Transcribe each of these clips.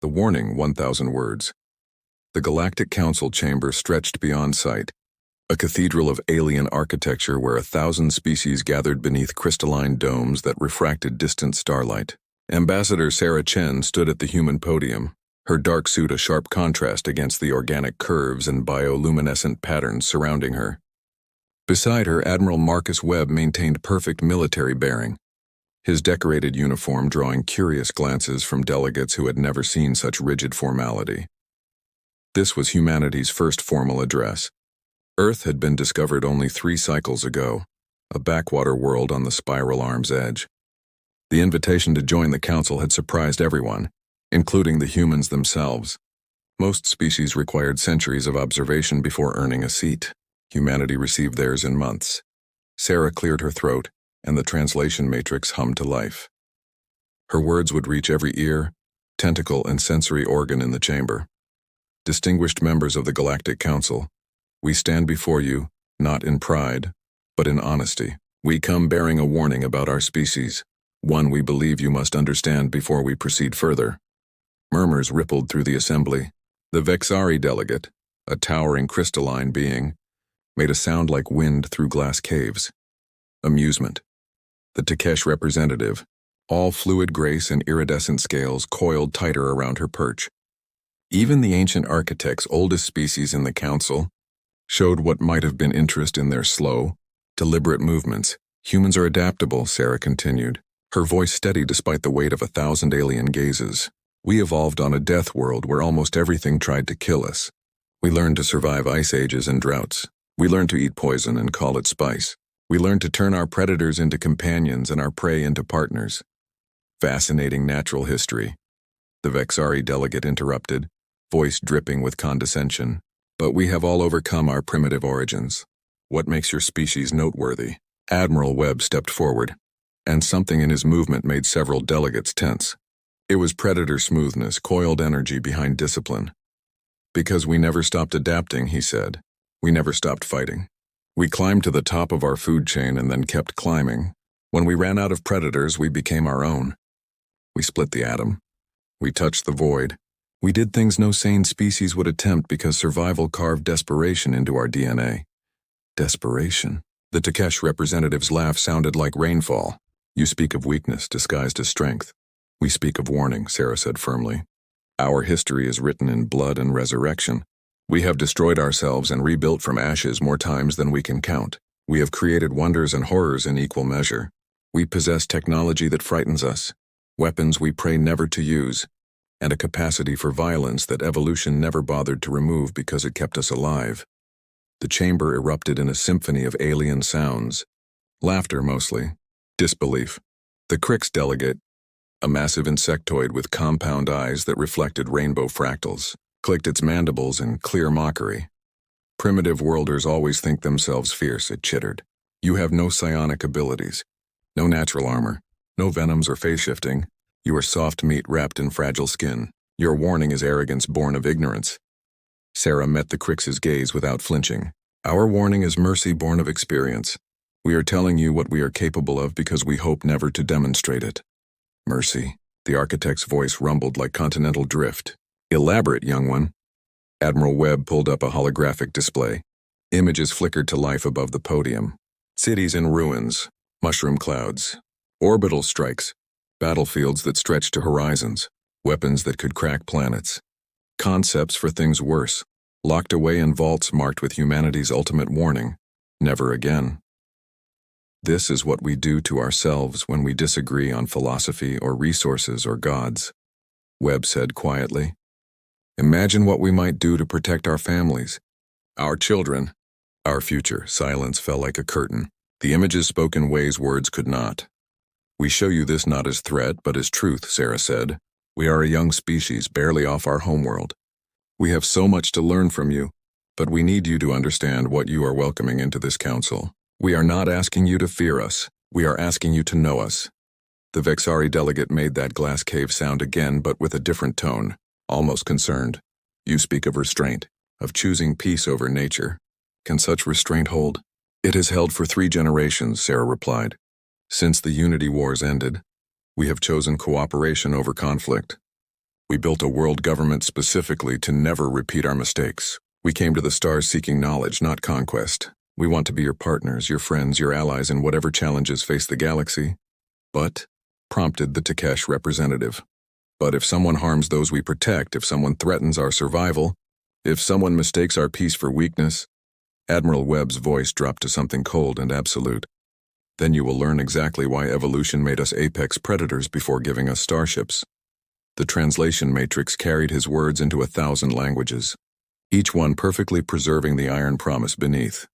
The warning, 1,000 words. The Galactic Council chamber stretched beyond sight, a cathedral of alien architecture where 1,000 species gathered beneath crystalline domes that refracted distant starlight. Ambassador Sarah Chen stood at the human podium, her dark suit a sharp contrast against the organic curves and bioluminescent patterns surrounding her. Beside her, Admiral Marcus Webb maintained perfect military bearing, his decorated uniform drawing curious glances from delegates who had never seen such rigid formality. This was humanity's first formal address. Earth had been discovered only 3 cycles ago, a backwater world on the spiral arm's edge. The invitation to join the council had surprised everyone, including the humans themselves. Most species required centuries of observation before earning a seat. Humanity received theirs in months. Sarah cleared her throat, and the translation matrix hummed to life. Her words would reach every ear, tentacle, and sensory organ in the chamber. Distinguished members of the Galactic Council, we stand before you, not in pride, but in honesty. We come bearing a warning about our species, one we believe you must understand before we proceed further. Murmurs rippled through the assembly. The Vexari delegate, a towering crystalline being, made a sound like wind through glass caves. Amusement. The Takesh representative, all fluid grace and iridescent scales coiled tighter around her perch. Even the ancient architect's oldest species in the council showed what might have been interest in their slow, deliberate movements. Humans are adaptable, Sarah continued, her voice steady despite the weight of 1,000 alien gazes. We evolved on a death world where almost everything tried to kill us. We learned to survive ice ages and droughts. We learned to eat poison and call it spice. We learned to turn our predators into companions and our prey into partners. Fascinating natural history. The Vexari delegate interrupted, voice dripping with condescension. But we have all overcome our primitive origins. What makes your species noteworthy? Admiral Webb stepped forward, and something in his movement made several delegates tense. It was predator smoothness, coiled energy behind discipline. Because we never stopped adapting, he said. We never stopped fighting. We climbed to the top of our food chain and then kept climbing. When we ran out of predators, we became our own. We split the atom. We touched the void. We did things no sane species would attempt because survival carved desperation into our DNA. Desperation? The Takesh representative's laugh sounded like rainfall. You speak of weakness disguised as strength. We speak of warning, Sarah said firmly. Our history is written in blood and resurrection. We have destroyed ourselves and rebuilt from ashes more times than we can count. We have created wonders and horrors in equal measure. We possess technology that frightens us, weapons we pray never to use, and a capacity for violence that evolution never bothered to remove because it kept us alive. The chamber erupted in a symphony of alien sounds. Laughter mostly. Disbelief. The Crix delegate, a massive insectoid with compound eyes that reflected rainbow fractals, clicked its mandibles in clear mockery. Primitive worlders always think themselves fierce, it chittered. You have no psionic abilities, no natural armor, no venoms or phase shifting. You are soft meat wrapped in fragile skin. Your warning is arrogance born of ignorance. Sarah met the Crix's gaze without flinching. Our warning is mercy born of experience. We are telling you what we are capable of because we hope never to demonstrate it. Mercy. The architect's voice rumbled like continental drift. Elaborate, young one. Admiral Webb pulled up a holographic display. Images flickered to life above the podium. Cities in ruins, mushroom clouds, orbital strikes, battlefields that stretched to horizons, weapons that could crack planets. Concepts for things worse, locked away in vaults marked with humanity's ultimate warning, never again. This is what we do to ourselves when we disagree on philosophy or resources or gods, Webb said quietly. Imagine what we might do to protect our families, our children, our future. Silence fell like a curtain. The images spoke in ways words could not. We show you this not as threat, but as truth, Sarah said. We are a young species, barely off our homeworld. We have so much to learn from you, but we need you to understand what you are welcoming into this council. We are not asking you to fear us. We are asking you to know us. The Vexari delegate made that glass cave sound again, but with a different tone, almost concerned. You speak of restraint, of choosing peace over nature. Can such restraint hold? It has held for 3 generations, Sarah replied. Since the Unity Wars ended, we have chosen cooperation over conflict. We built a world government specifically to never repeat our mistakes. We came to the stars seeking knowledge, not conquest. We want to be your partners, your friends, your allies in whatever challenges face the galaxy. But, prompted the Takesh representative. But if someone harms those we protect, if someone threatens our survival, if someone mistakes our peace for weakness, Admiral Webb's voice dropped to something cold and absolute. Then you will learn exactly why evolution made us apex predators before giving us starships. The translation matrix carried his words into 1,000 languages, each one perfectly preserving the iron promise beneath.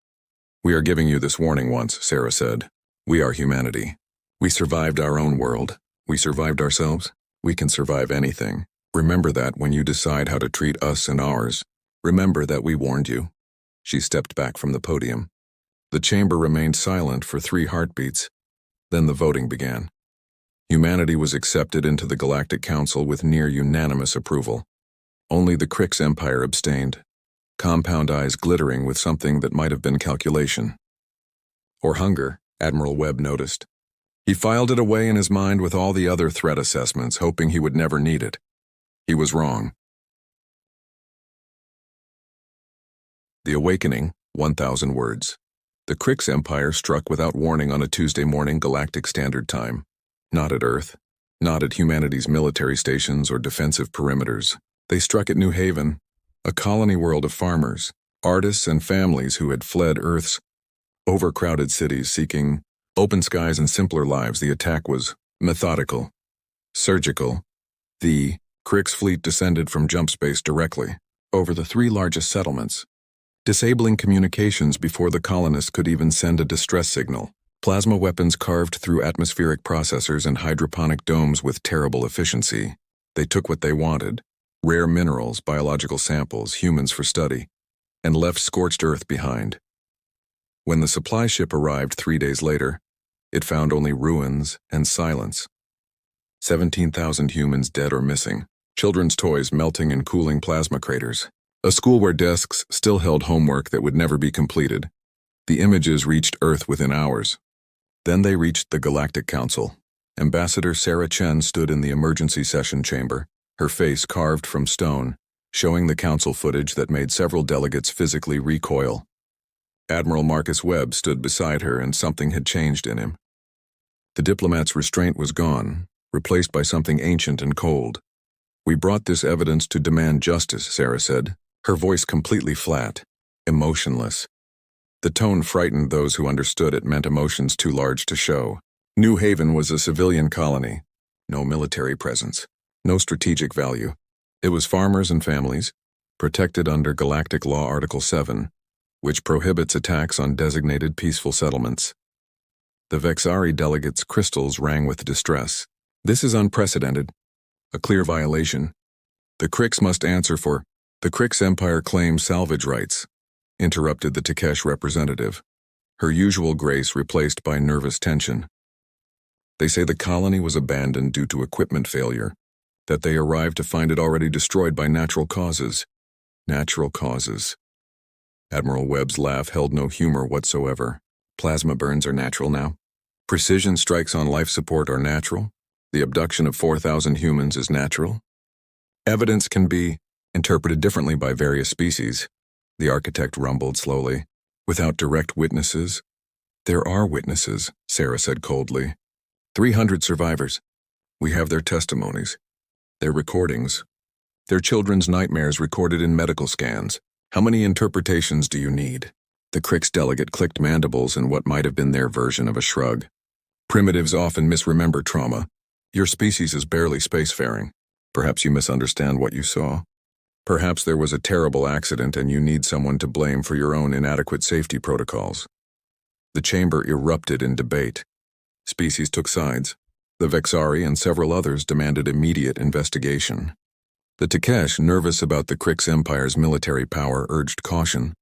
We are giving you this warning once, Sarah said. We are humanity. We survived our own world. We survived ourselves. We can survive anything. Remember that when you decide how to treat us and ours. Remember that we warned you. She stepped back from the podium. The chamber remained silent for 3 heartbeats. Then the voting began. Humanity was accepted into the Galactic Council with near unanimous approval. Only the Krix Empire abstained, compound eyes glittering with something that might have been calculation. Or hunger, Admiral Webb noticed. He filed it away in his mind with all the other threat assessments, hoping he would never need it. He was wrong. The Awakening, 1,000 words. The Krix Empire struck without warning on a Tuesday morning Galactic Standard Time. Not at Earth, not at humanity's military stations or defensive perimeters. They struck at New Haven, a colony world of farmers, artists and families who had fled Earth's overcrowded cities seeking open skies and simpler lives. The attack was methodical, surgical. The Krix fleet descended from jump space directly over the 3 largest settlements, disabling communications before the colonists could even send a distress signal. Plasma weapons carved through atmospheric processors and hydroponic domes with terrible efficiency. They took what they wanted, rare minerals, biological samples, humans for study, and left scorched Earth behind. When the supply ship arrived 3 days later, it found only ruins and silence. 17,000 humans dead or missing, children's toys melting in cooling plasma craters, a school where desks still held homework that would never be completed. The images reached Earth within hours. Then they reached the Galactic Council. Ambassador Sarah Chen stood in the emergency session chamber, her face carved from stone, showing the council footage that made several delegates physically recoil. Admiral Marcus Webb stood beside her, and something had changed in him. The diplomat's restraint was gone, replaced by something ancient and cold. We brought this evidence to demand justice, Sarah said, her voice completely flat, emotionless. The tone frightened those who understood it meant emotions too large to show. New Haven was a civilian colony. No military presence. No strategic value. It was farmers and families, protected under Galactic Law Article 7, which prohibits attacks on designated peaceful settlements. The Vexari delegates' crystals rang with distress. This is unprecedented. A clear violation. The Krix must answer for. The Krix Empire claims salvage rights, interrupted the Takesh representative, her usual grace replaced by nervous tension. They say the colony was abandoned due to equipment failure, that they arrived to find it already destroyed by natural causes. Natural causes. Admiral Webb's laugh held no humor whatsoever. Plasma burns are natural now. Precision strikes on life support are natural. The abduction of 4,000 humans is natural. Evidence can be interpreted differently by various species. The architect rumbled slowly. Without direct witnesses. There are witnesses, Sarah said coldly. 300 survivors. We have their testimonies, their recordings, their children's nightmares recorded in medical scans. How many interpretations do you need? The Krix delegate clicked mandibles in what might have been their version of a shrug. Primitives often misremember trauma. Your species is barely spacefaring. Perhaps you misunderstand what you saw. Perhaps there was a terrible accident and you need someone to blame for your own inadequate safety protocols. The chamber erupted in debate. Species took sides. The Vexari and several others demanded immediate investigation. The Takesh, nervous about the Krix Empire's military power, urged caution.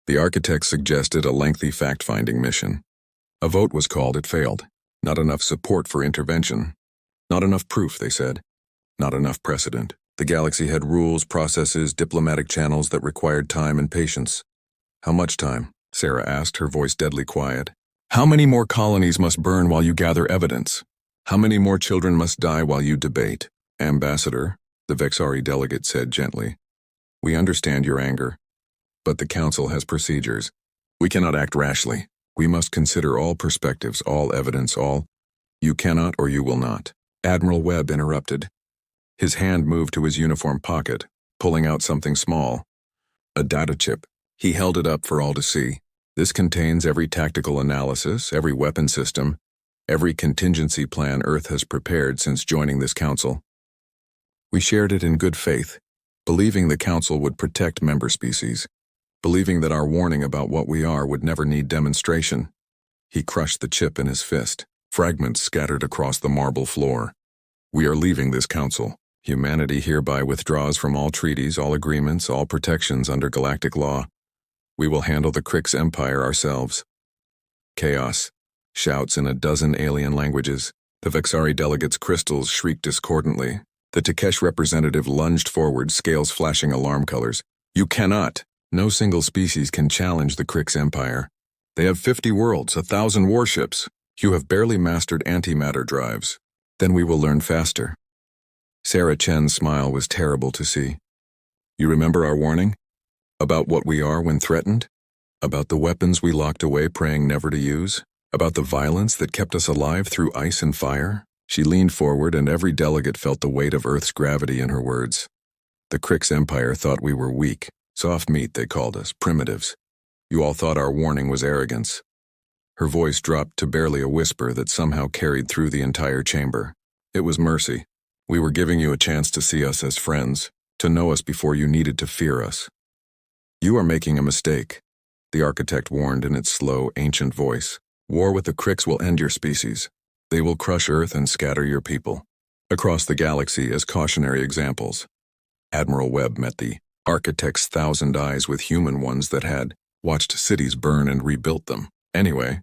The architects suggested a lengthy fact-finding mission. A vote was called, it failed. Not enough support for intervention. Not enough proof, they said. Not enough precedent. The galaxy had rules, processes, diplomatic channels that required time and patience. How much time? Sarah asked, her voice deadly quiet. How many more colonies must burn while you gather evidence? How many more children must die while you debate? Ambassador, the Vexari delegate said gently. We understand your anger, but the Council has procedures. We cannot act rashly. We must consider all perspectives, all evidence, all. You cannot or you will not. Admiral Webb interrupted. His hand moved to his uniform pocket, pulling out something small. A data chip. He held it up for all to see. This contains every tactical analysis, every weapon system, every contingency plan Earth has prepared since joining this Council. We shared it in good faith, believing the Council would protect member species, believing that our warning about what we are would never need demonstration. He crushed the chip in his fist. Fragments scattered across the marble floor. We are leaving this Council. Humanity hereby withdraws from all treaties, all agreements, all protections under galactic law. We will handle the Krix Empire ourselves. Chaos. Shouts in a dozen alien languages. The Vexari delegate's crystals shrieked discordantly. The Takesh representative lunged forward, scales flashing alarm colors. You cannot! No single species can challenge the Krix Empire. They have 50 worlds, 1,000 warships. You have barely mastered antimatter drives. Then we will learn faster. Sarah Chen's smile was terrible to see. You remember our warning? About what we are when threatened? About the weapons we locked away praying never to use? About the violence that kept us alive through ice and fire? She leaned forward and every delegate felt the weight of Earth's gravity in her words. The Krix Empire thought we were weak. Soft meat, they called us, primitives. You all thought our warning was arrogance. Her voice dropped to barely a whisper that somehow carried through the entire chamber. It was mercy. We were giving you a chance to see us as friends, to know us before you needed to fear us. You are making a mistake, the architect warned in its slow, ancient voice. War with the Krix will end your species. They will crush Earth and scatter your people across the galaxy as cautionary examples. Admiral Webb met the architect's 1,000 eyes with human ones that had watched cities burn and rebuilt them. Anyway,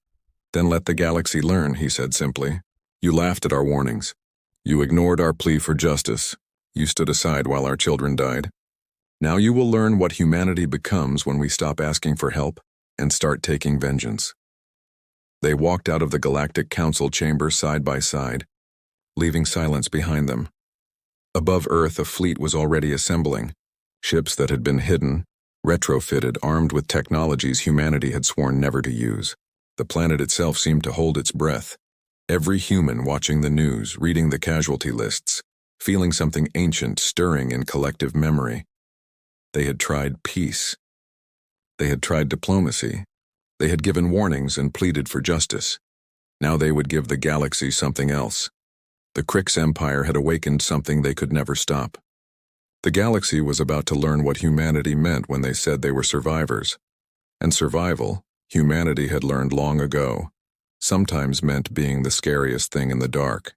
then let the galaxy learn, he said simply. You laughed at our warnings. You ignored our plea for justice. You stood aside while our children died. Now you will learn what humanity becomes when we stop asking for help and start taking vengeance. They walked out of the Galactic Council chamber side by side, leaving silence behind them. Above Earth, a fleet was already assembling. Ships that had been hidden, retrofitted, armed with technologies humanity had sworn never to use. The planet itself seemed to hold its breath. Every human watching the news, reading the casualty lists, feeling something ancient stirring in collective memory. They had tried peace. They had tried diplomacy. They had given warnings and pleaded for justice. Now they would give the galaxy something else. The Krix Empire had awakened something they could never stop. The galaxy was about to learn what humanity meant when they said they were survivors. And survival, humanity had learned long ago, sometimes meant being the scariest thing in the dark.